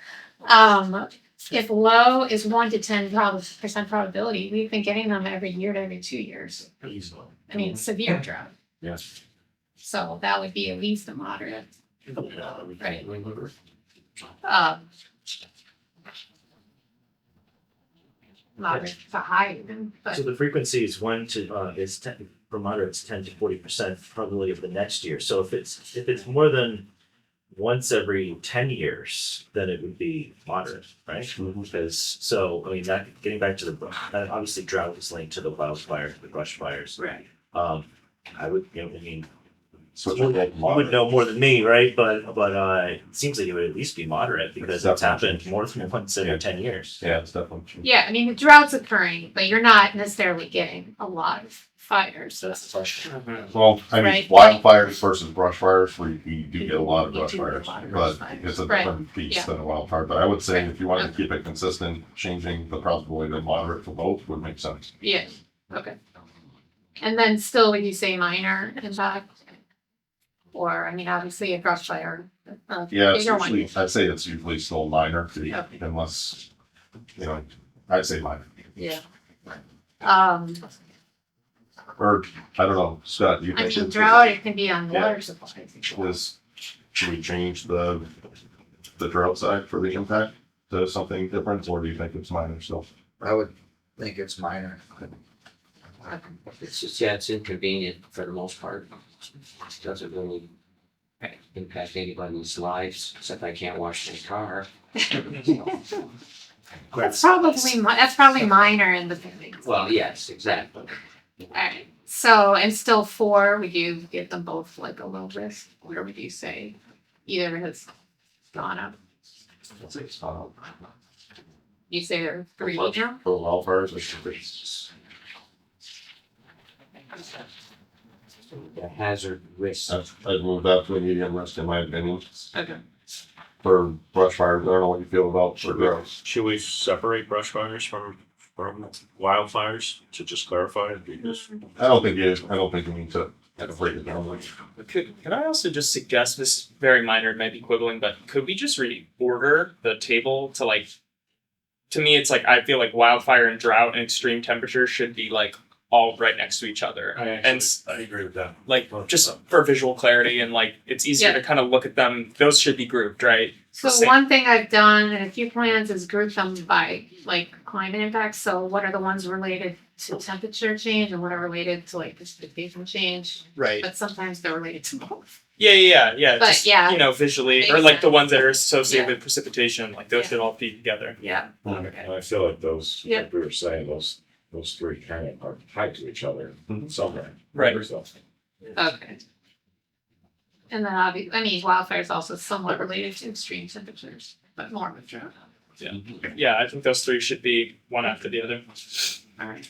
If low is 1 to 10% probability, we've been getting them every year to every 2 years. Easily. I mean, severe drought. Yes. So that would be at least a moderate. Right. Um, moderate to high even, but So the frequency is 10 for moderate, it's 10 to 40% probability of the next year. So if it's more than once every 10 years, then it would be moderate, right? Because I mean, that getting back to that obviously drought is linked to the wildfires, the brush fires. right. I would, I mean, So you would know more than me, right? But it seems like it would at least be moderate because it's happened more than once every 10 years. Yeah, it's definitely true. Yeah, I mean, the drought's occurring, but you're not necessarily getting a lot of fires, so that's the question. Well, I mean, Right. wildfires versus brush fires, we do get a lot of You brush do get a fires, lot of brush but fires. it's a Right. different beast Yeah. than a wildfire. But I would say if you wanted to keep it consistent, changing the probability to moderate for both would make sense. Yeah, okay. And then still, when you say minor impact, or, I mean, obviously a brush fire, Yeah, it's bigger one. usually, I'd say it's usually still minor, Okay. unless, I'd say minor. Yeah. Or, I don't know, Scott, do you I think? mean, it's- drought, it can be on Yeah. water supplies. Should we change the drought side for the impact to something different, or do you think it's minor still? I would think it's minor. It's just, yeah, it's inconvenient for the most part. It doesn't really impact anybody's lives, except I can't wash my car. That's probably minor in the beginning. Well, yes, exactly. Alright, so, and still 4, would you give them both like a low risk, or would you say either has gone up? You say they're 3 now? For wildfires, I should be. The hazard risk. I'd move that to a medium risk in my opinion. Okay. For brush fires, I don't know what you feel about for droughts. Should we separate brush fires from wildfires to just clarify? Because I don't think you need to break it down. Could I also just suggest, this is very minor, it might be quibbling, but could we just reorder the table to like, to me, it's like, I feel like wildfire and drought and extreme temperatures should be like all right next to each other. I agree with that. Like just for visual clarity and like it's easier Yeah. to kind of look at them. Those should be grouped, right? So Same. one thing I've done in a few plans is group them by like climate impacts. So what are the ones related to temperature change and what are related to like precipitation change? Right. But sometimes they're related to both. Yeah. But Just, yeah, you know, visually, makes or like the sense. ones that are associated Yeah. with precipitation, like those Yeah. should all feed together. Yeah. And I feel like those, Yeah. like we were saying, those three kind of are tied to each other somewhere. Right. So, Okay. And then obviously, I mean, wildfire is also somewhat related to extreme temperatures, but more of a drought. Yeah, I think those three should be one after the other. Alright.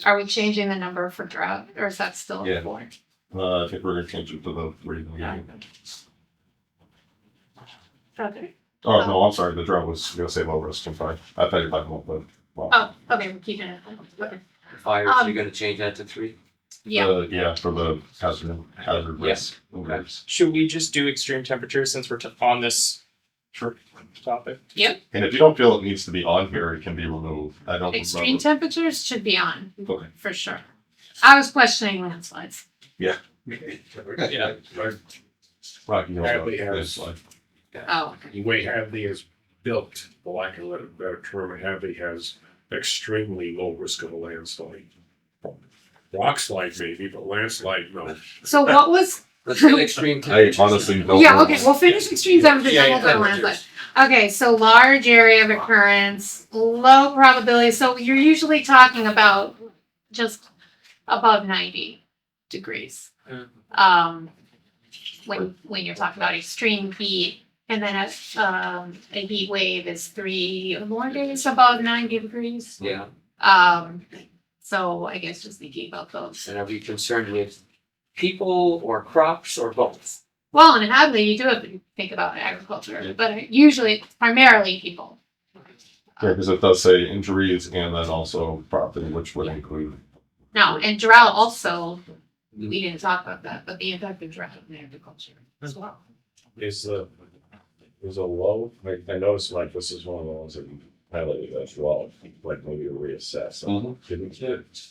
Are we changing the number for drought or is that still Yeah. 4? I think we're gonna change it to the 3. Okay. Oh, no, I'm sorry, the drought was gonna say low risk, I'm sorry. I thought you were talking about the, well, Oh, okay, we're keeping it. Okay. Fires, Um, you're gonna change that to 3? Yeah. yeah, for the hazard Yeah. risk. Okay. Should we just do extreme temperatures since we're on this topic? And if you don't feel it needs to be on here, it can be removed. I don't Extreme remember. temperatures should be on, Okay. for sure. I was questioning landslides. Yeah. Rocky Hill, Hadley this has, slide. Oh, the way Hadley is built, for lack of a better term, Hadley has extremely low risk of a landslide. Rock slide maybe, but landslide, no. so what was, Let's get extreme I temperatures. honestly don't. yeah, know. okay, we'll finish extreme temperatures, Yeah, then we'll yeah, go to landslide. Okay, so large area of occurrence, low probability, so you're usually talking about just above 90 degrees. When you're talking about extreme heat, and then a heat wave is 3 or more days above 90 degrees. Yeah, So I guess just thinking about those. and are we concerned with people or crops or both? Well, in Hadley, you do have to think about agriculture, but usually it's primarily people. Yeah, because it does say injuries and then also property, which would include. No, and drought also, we didn't talk about that, but the impact of drought in agriculture as well. is a low, like, I noticed like this is one of the ones that you highlighted as well, like maybe reassess. Didn't it?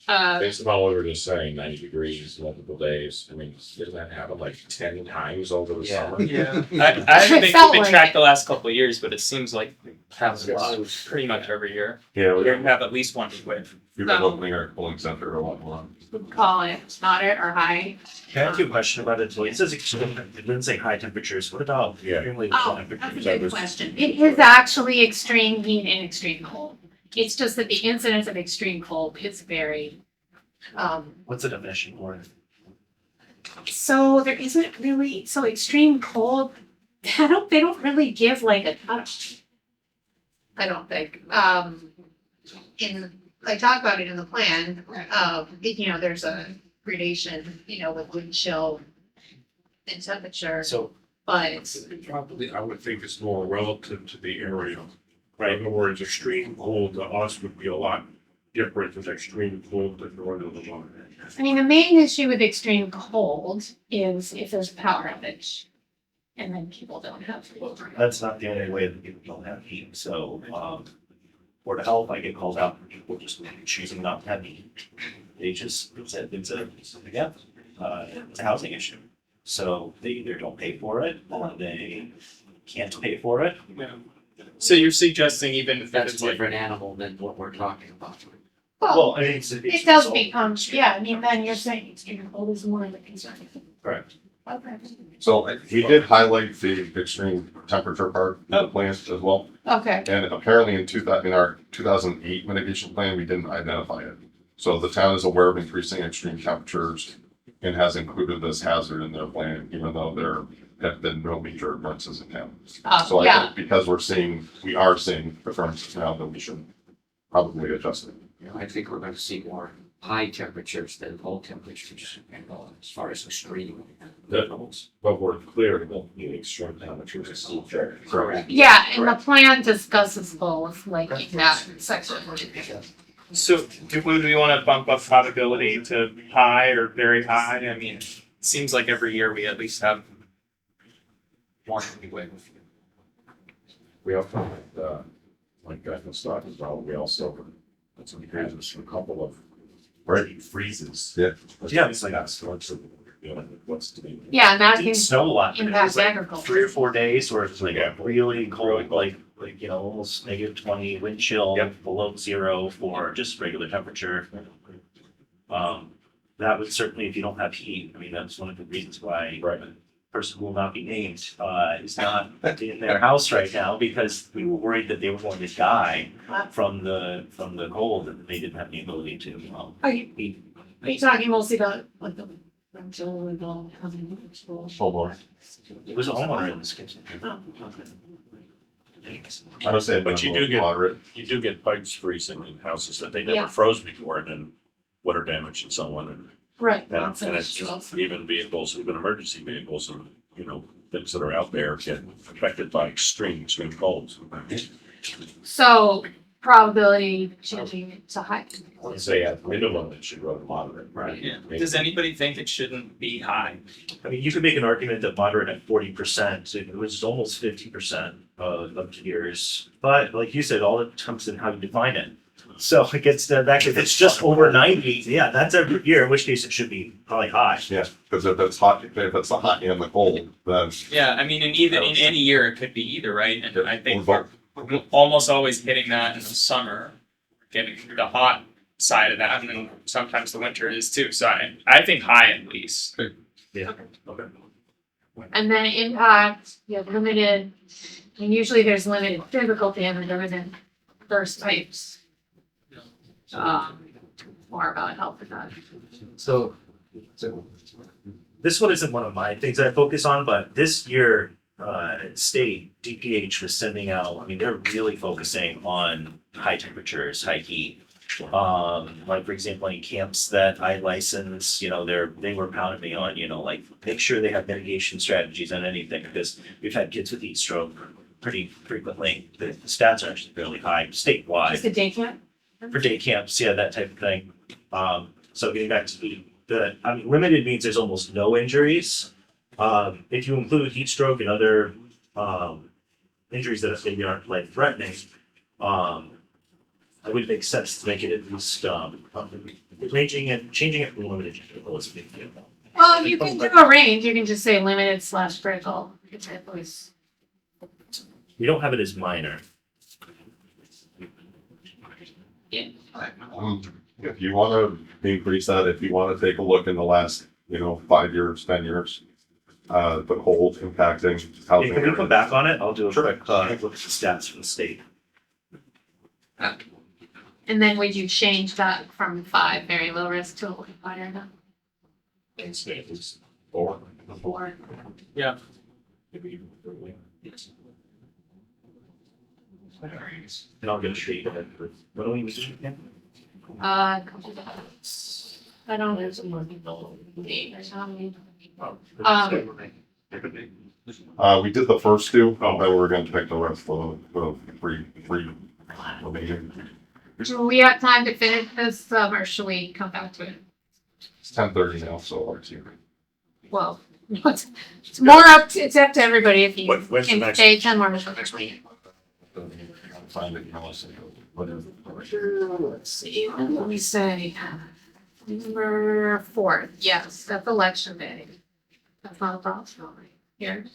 Based upon what we were just saying, 90 degrees, multiple days, I mean, didn't that happen like 10 times over the Yeah. summer? Yeah. I haven't been Felt keeping like track it. the last couple of years, but it seems like it happens a lot, Yes. pretty much every year. Yeah, We're gonna have at least one heat wave. we've been No. opening our polling center a lot more. Call it moderate or high. Can I ask you a question about it? It says extreme, it didn't say high temperatures. What about Yeah. extremely low Oh, that's a temperatures? good question. It is actually extreme heat and extreme cold. It's just that the incidence of extreme cold is very, What's the definition for it? so there isn't really, so extreme cold, they don't really give like a cutoff. I don't think. I talk about it in the plan, there's a gradation, with wind chill and temperature, So, but Probably, I would think it's more relative to the area. In other words, extreme cold to us would be a lot different than extreme cold to northern Vermont. I mean, the main issue with extreme cold is if there's a power outage and then people don't have heat. that's not the only way that people don't have heat. So, Board of Health, I get called out for people just choosing not to have heat. They just, it's a housing issue. So they either don't pay for it or they can't pay for it. So you're suggesting even if That's it's a like, different animal than what we're talking about. Well, I mean, it does become, yeah, I mean, then you're saying extreme cold is more of a concern. Correct. Okay. So he did highlight the extreme temperature part of the plan as well. Okay, And apparently in our 2008 mitigation plan, we didn't identify it. So the town is aware of increasing extreme temperatures and has included this hazard in their plan, even though there have been no major occurrences in town. So I yeah, think because we are seeing occurrences now, that we should probably adjust it. I think we're gonna see more high temperatures than low temperatures, as far as extreme levels. But we're clear, we don't need extreme temperatures. Correct. yeah, and the plan discusses both, like in that section. so would we wanna bump up probability to high or very high? I mean, it seems like every year we at least have one heat wave. We also, like Beth was talking about, we also That's there's a couple of Right. freezes. Yeah. Yeah, it's like- That's what's to be. Yeah, and that It can snowed a lot. It impact was like agriculture. 3 or 4 days where it's like Yeah. really cold, Really cold. like, almost -20, wind chill, Yep. below 0 for just regular temperature. That would certainly, if you don't have heat, I mean, that's one of the reasons why Right. a person who will not be named, is not in their house right now, because we were worried that they were going to die from the cold, and they didn't have the ability to, Are you, eat. are you talking mostly about like the rental and all housing? Hold on. It was a homeowner in this case. I would say, But you do get- moderate. You do get pipes freezing in houses that they Yeah. never froze before, and then water damage and so on, and Right. And, Lots of and it's issues. even vehicles, even emergency vehicles and, things that are out there get affected by extreme colds. So probability changing it to high. I'd say at minimum, it should go to moderate. Right. Yeah. Does anybody think it shouldn't be high? I mean, you could make an argument that moderate at 40%, it was almost 50% of years. But like you said, all it comes in how you define it. So it gets to back, if it's just over 90, yeah, that's every year, in which case it should be probably high. Yeah, because if it's hot, if it's the hot and the cold, then Yeah, I mean, in any year, it could be either, right? And I think Or we're almost always hitting that in the summer, getting through the hot side of that, and then sometimes the winter is too. So I think high at least. Yeah. Okay. And then impact, you have limited, and usually there's limited physical damage other than burst pipes. More about help with that. So this one isn't one of my things I focus on, but this year, state DPH was sending out, I mean, they're really focusing on high temperatures, high heat. Like for example, any camps that I license, they were pounding me on, like make sure they have mitigation strategies on anything, because we've had kids with heat stroke pretty frequently. The stats are actually fairly high statewide. Just a day camp? For day camps, yeah, that type of thing. So getting back to limited means there's almost no injuries. If you include heat stroke and other injuries that maybe aren't life threatening, it would make sense to make it at least changing it from limited to full is a big deal. Well, if you can do a range, you can just say limited / critical. It's at least. We don't have it as minor. if you want to increase that, if you want to take a look in the last, 5 years, 10 years, the cold impacting housing. Can we come back on it? I'll do a Sure. quick look at the stats from the state. And then would you change that from 5 very low risk to a little higher now? Or Or maybe And I'll get a sheet of it. What do we do again? I don't know some more people. Or something. We did the first two, then we were gonna pick the rest of the three remaining. Do we have time to finish this, or should we come back to it? It's 10:30 now, so it's here. Well, it's more up to, it's up to everybody if you When's the can next stay 10 more minutes. Find it, listen, whatever. Let's see, let me say, November 4th, yes, that's election day. That's not a problem, here,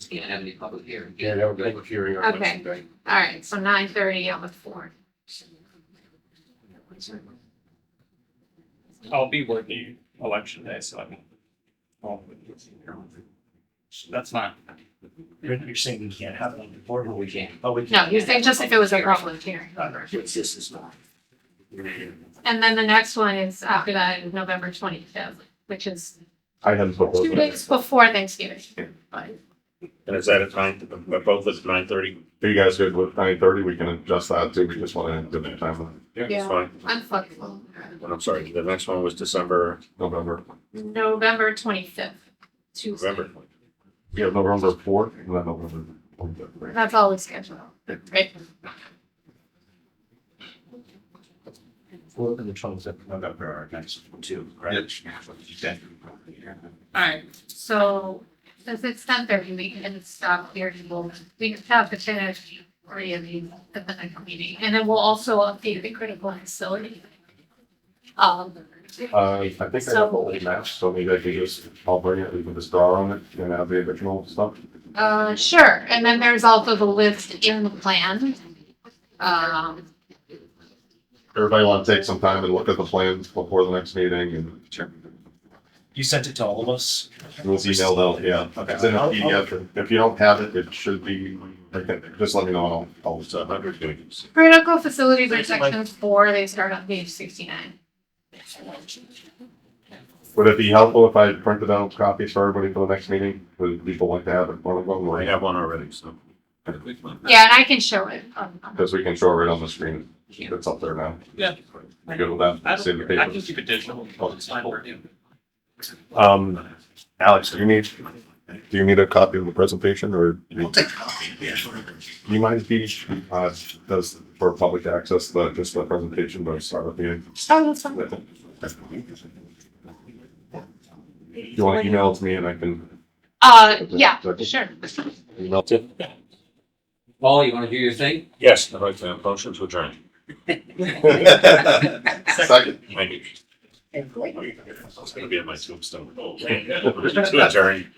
You can't have any public hearing. Yeah, that would be a hearing on Okay. election day. alright, so 9:30 on the 4th. I'll be working election day, so that's fine. You're saying we can't have one before, but We can't. Oh, we No, can. you're saying just if it was a public hearing. It's just as not. And then the next one is after that is November 25th, which is I hadn't put those 2 in. days before Thanksgiving, but And is that at 9, both at 9:30? Are you guys good with 9:30? We can adjust that too. We just want to do that time, Yeah, Yeah. that's fine. I'm flexible. And I'm sorry, the next one was December, November. November 25th, Tuesday. November. We have November 4th and then November 25th. That's all we scheduled, right? Fourth and the 12th of November are next two, right? Alright, so since it's 10:30, we can stop here. We have to finish orienting at the next meeting, and then we'll also update the critical facility. I think I have the old maps, so maybe I could just, I'll bring it, we can just draw on it and have the original stuff. Sure, and then there's also the list in the plan. Everybody want to take some time and look at the plans before the next meeting and You sent it to all of us? it was emailed out, yeah. Okay. It's in a PDF. If you don't have it, it should be, just let me know and I'll It's 100 pages. Critical facilities are section 4, they start on page 69. Would it be helpful if I printed out copies for everybody for the next meeting? Would people like to have it, one of them? I have one already, so. Yeah, and I can show it. Because we can show it right on the screen. It's up there now. Yeah. You good with that? Save the I paper. can keep it digital. It's fine for you. Alex, do you need a copy of the presentation or? I'll take a copy, yeah. You mind if he, does for public access, just the presentation, but start with you? Oh, that's fine. You want to email it to me and I can Yeah, sure. email it to you? Paul, you wanna do your thing? Yes, I'd like to have motion to adjourn. Second. Thank you. It's gonna be in my tombstone. To adjourn.